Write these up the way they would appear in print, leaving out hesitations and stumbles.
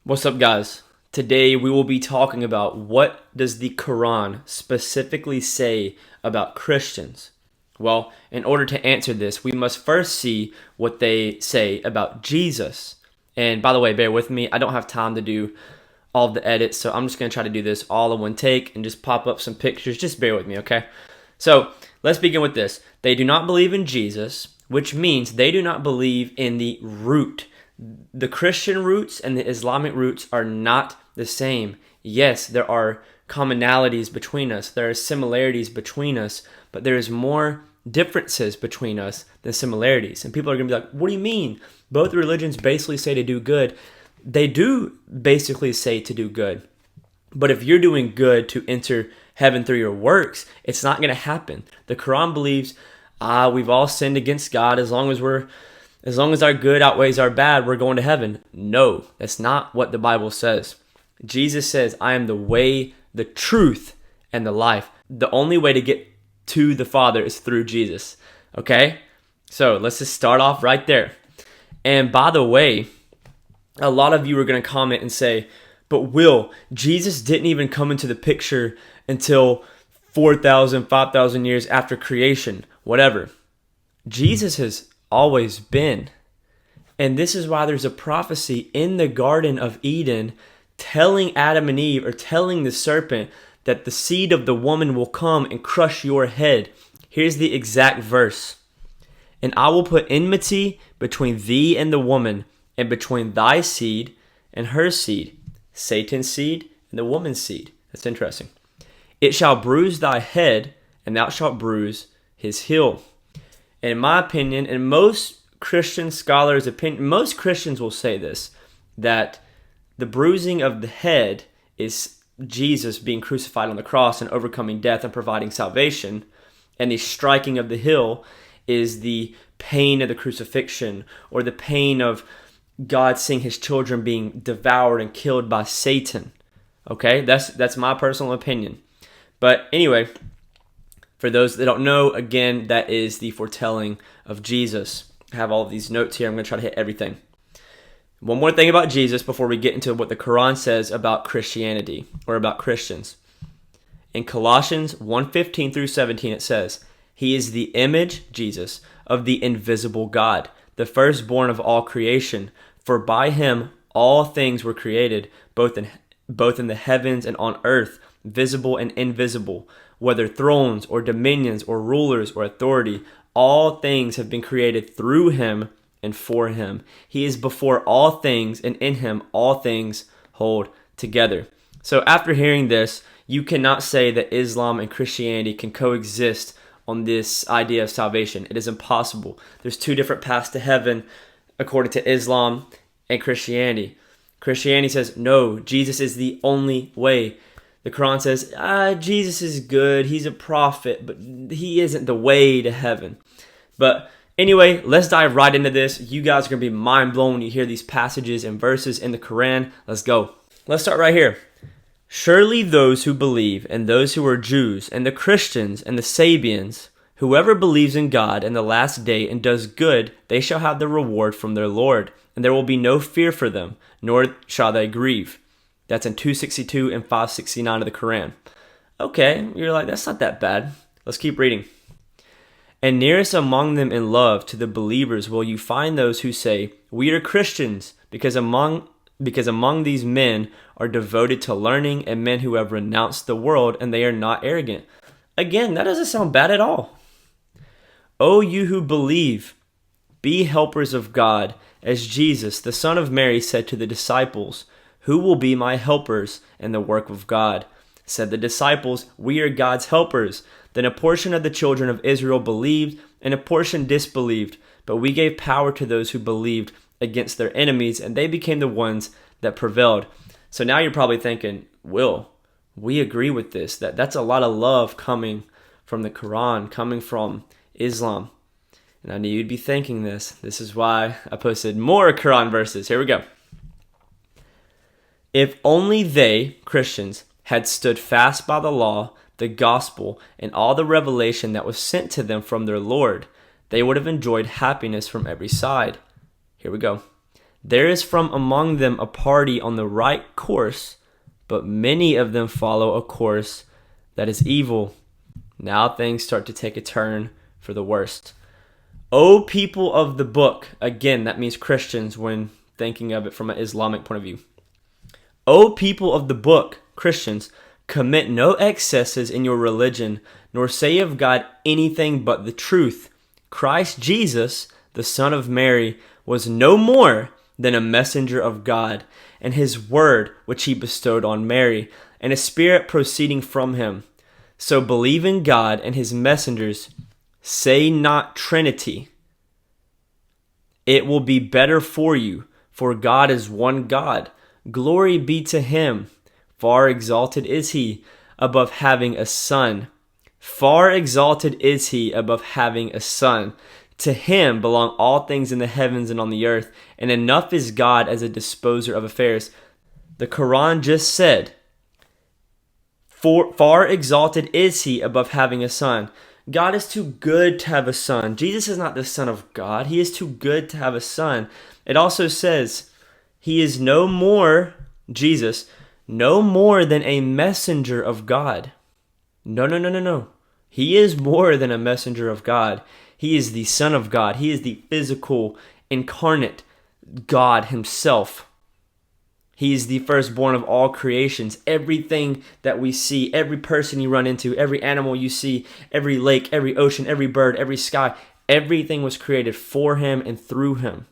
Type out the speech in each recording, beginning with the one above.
What's up, guys? Today we will be talking about what does the Quran specifically say about Christians. Well, in order to answer this, we must first see what they say about Jesus. And by the way, bear with me. I don't have time to do all of the edits, so I'm just going to try to do this all in one take and just pop up some pictures. Just bear with me, okay? So let's begin with this. They do not believe in Jesus, which means they do not believe in the root. The Christian roots and the Islamic roots are not the same. Yes, there are commonalities between us. There are similarities between us, but there is more differences between us than similarities. And people are going to be like, what do you mean? Both religions basically say to do good. They do basically say to do good. But if you're doing good to enter heaven through your works, it's not going to happen. The Quran believes, we've all sinned against God. As long as our good outweighs our bad, we're going to heaven. No, that's not what the Bible says. Jesus says, I am the way, the truth, and the life. The only way to get to the Father is through Jesus. Okay? So let's just start off right there. And by the way, a lot of you are going to comment and say, but Will, Jesus didn't even come into the picture until 4,000, 5,000 years after creation. Whatever. Jesus has always been. And this is why there's a prophecy in the Garden of Eden telling Adam and Eve, or telling the serpent, that the seed of the woman will come and crush your head. Here's the exact verse. And I will put enmity between thee and the woman, and between thy seed and her seed, Satan's seed and the woman's seed. That's interesting. It shall bruise thy head, and thou shalt bruise his heel. And in my opinion, and most Christian scholars' opinion, most Christians will say this, that the bruising of the head is Jesus being crucified on the cross and overcoming death and providing salvation, and the striking of the heel is the pain of the crucifixion, or the pain of God seeing his children being devoured and killed by Satan. Okay, that's my personal opinion. But anyway, for those that don't know, again, that is the foretelling of Jesus. I have all of these notes here. I'm going to try to hit everything. One more thing about Jesus before we get into what the Quran says about Christianity, or about Christians. In Colossians 1:15 through 17, it says, He is the image, Jesus, of the invisible God, the firstborn of all creation. For by him all things were created, both in the heavens and on earth, visible and invisible, whether thrones or dominions or rulers or authority. All things have been created through him and for him. He is before all things, and in him all things hold together. So after hearing this, you cannot say that Islam and Christianity can coexist on this idea of salvation. It is impossible. There's two different paths to heaven according to Islam and Christianity. Christianity says, no, Jesus is the only way. The Quran says, Jesus is good, he's a prophet, but he isn't the way to heaven. But anyway, let's dive right into this. You guys are going to be mind blown when you hear these passages and verses in the Quran. Let's go. Let's start right here. Surely those who believe, and those who are Jews, and the Christians, and the Sabians, whoever believes in God and the last day and does good, they shall have the reward from their Lord, and there will be no fear for them, nor shall they grieve. That's in 262 and 569 of the Quran. Okay, you're like, that's not that bad. Let's keep reading. And nearest among them in love to the believers will you find those who say, we are Christians, because among these men are devoted to learning, and men who have renounced the world, and they are not arrogant. Again, that doesn't sound bad at all. O you who believe, be helpers of God, as Jesus, the Son of Mary, said to the disciples, who will be my helpers in the work of God? Said the disciples, we are God's helpers. Then a portion of the children of Israel believed, and a portion disbelieved. But we gave power to those who believed against their enemies, and they became the ones that prevailed. So now you're probably thinking, Will, we agree with this. That's a lot of love coming from the Quran, coming from Islam. And I knew you'd be thinking this. This is why I posted more Quran verses. Here we go. If only they, Christians, had stood fast by the law, the gospel, and all the revelation that was sent to them from their Lord, they would have enjoyed happiness from every side. Here we go. There is from among them a party on the right course, but many of them follow a course that is evil. Now things start to take a turn for the worst. O people of the book, again, that means Christians when thinking of it from an Islamic point of view. O people of the book, Christians, commit no excesses in your religion, nor say of God anything but the truth. Christ Jesus, the Son of Mary, was no more than a messenger of God, and his word which he bestowed on Mary, and a spirit proceeding from him. So believe in God and his messengers. Say not Trinity. It will be better for you, for God is one God. Glory be to him. Far exalted is he above having a son. Far exalted is he above having a son. To him belong all things in the heavens and on the earth, and enough is God as a disposer of affairs. The Quran just said, far exalted is he above having a son. God is too good to have a son. Jesus is not the Son of God. He is too good to have a son. It also says, he is no more, Jesus, no more than a messenger of God. No. He is more than a messenger of God. He is the Son of God. He is the physical, incarnate God himself. He is the firstborn of all creations. Everything that we see, every person you run into, every animal you see, every lake, every ocean, every bird, every sky, everything was created for him and through him.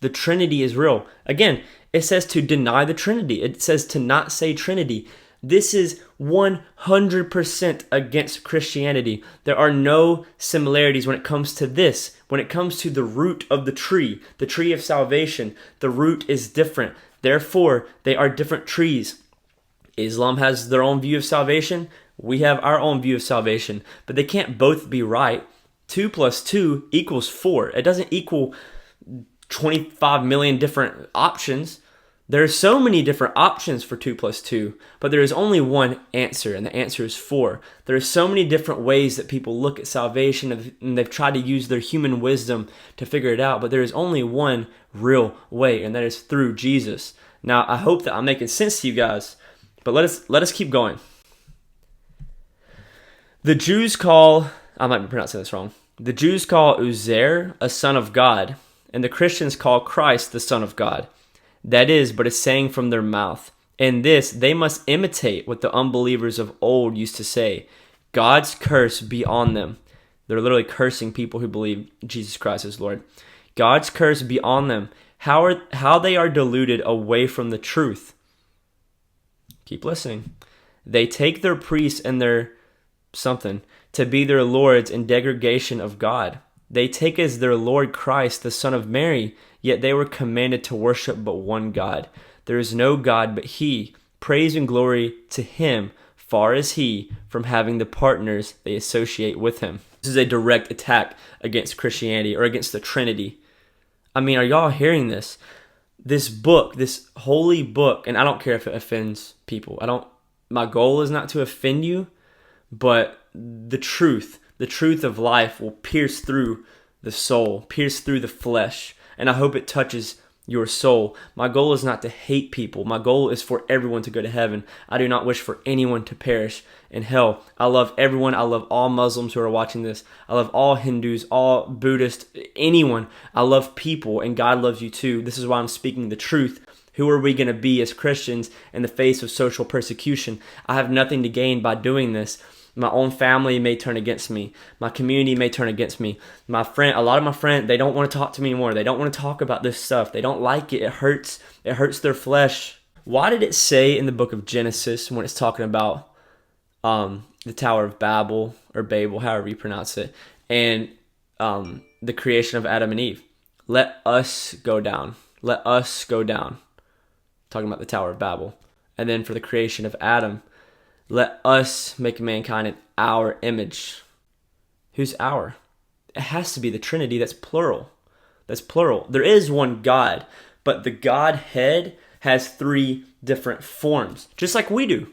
The Trinity is real. Again, it says to deny the Trinity. It says to not say Trinity. This is 100% against Christianity. There are no similarities when it comes to this. When it comes to the root of the tree of salvation, the root is different. Therefore, they are different trees. Islam has their own view of salvation. We have our own view of salvation. But they can't both be right. 2 plus 2 equals 4. It doesn't equal 25 million different options. There are so many different options for 2 plus 2, but there is only one answer, and the answer is 4. There are so many different ways that people look at salvation, and they've tried to use their human wisdom to figure it out, but there is only one real way, and that is through Jesus. Now, I hope that I'm making sense to you guys, but let us keep going. The Jews call, I might be pronouncing this wrong, the Jews call Uzair a son of God, and the Christians call Christ the Son of God. That is but a saying from their mouth. In this, they must imitate what the unbelievers of old used to say, God's curse be on them. They're literally cursing people who believe Jesus Christ is Lord. God's curse be on them. How they are deluded away from the truth. Keep listening. They take their priests and their something to be their lords in degradation of God. They take as their Lord Christ, the Son of Mary, yet they were commanded to worship but one God. There is no God but he. Praise and glory to him. Far is he from having the partners they associate with him. This is a direct attack against Christianity or against the Trinity. I mean, are y'all hearing this? This book, this holy book, and I don't care if it offends people. My goal is not to offend you, but the truth of life will pierce through the soul, pierce through the flesh, and I hope it touches your soul. My goal is not to hate people. My goal is for everyone to go to heaven. I do not wish for anyone to perish in hell. I love everyone. I love all Muslims who are watching this. I love all Hindus, all Buddhists, anyone. I love people, and God loves you too. This is why I'm speaking the truth. Who are we going to be as Christians in the face of social persecution? I have nothing to gain by doing this. My own family may turn against me. My community may turn against me. A lot of my friends, they don't want to talk to me anymore. They don't want to talk about this stuff. They don't like it. It hurts. It hurts their flesh. Why did it say in the book of Genesis, when it's talking about the Tower of Babel, or Babel, however you pronounce it, and the creation of Adam and Eve, let us go down. Let us go down. Talking about the Tower of Babel. And then for the creation of Adam, let us make mankind in our image. Who's our? It has to be the Trinity. That's plural. That's plural. There is one God, but the Godhead has 3 different forms, just like we do.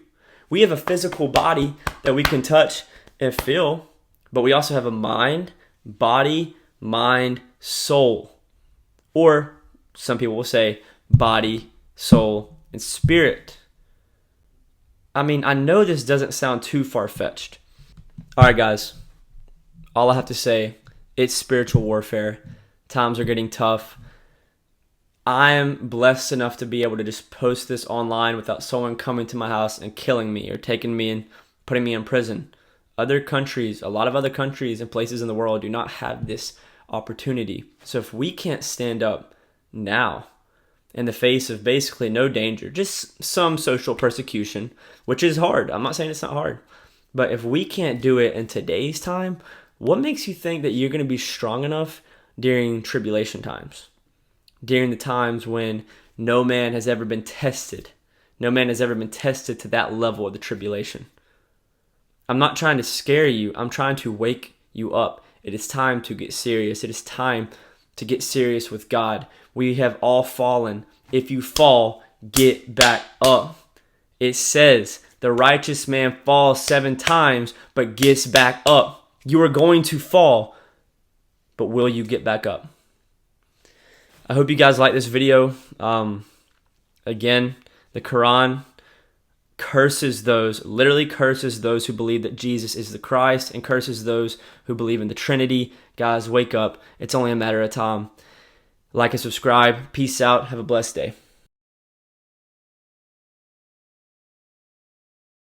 We have a physical body that we can touch and feel, but we also have a mind, body, mind, soul. Or Some people will say body, soul, and spirit. I mean, I know this doesn't sound too far-fetched. All right, guys. All I have to say, it's spiritual warfare. Times are getting tough. I am blessed enough to be able to just post this online without someone coming to my house and killing me or taking me and putting me in prison. Other countries, a lot of other countries and places in the world do not have this opportunity. So if we can't stand up now in the face of basically no danger, just some social persecution, which is hard. I'm not saying it's not hard. But if we can't do it in today's time, what makes you think that you're going to be strong enough during tribulation times? During the times when no man has ever been tested. No man has ever been tested to that level of the tribulation. I'm not trying to scare you. I'm trying to wake you up. It is time to get serious. It is time to get serious with God. We have all fallen. If you fall, get back up. It says the righteous man falls 7 times, but gets back up. You are going to fall, but will you get back up? I hope you guys like this video. Again, the Quran literally curses those who believe that Jesus is the Christ and curses those who believe in the Trinity. Guys, wake up. It's only a matter of time. Like and subscribe. Peace out. Have a blessed day.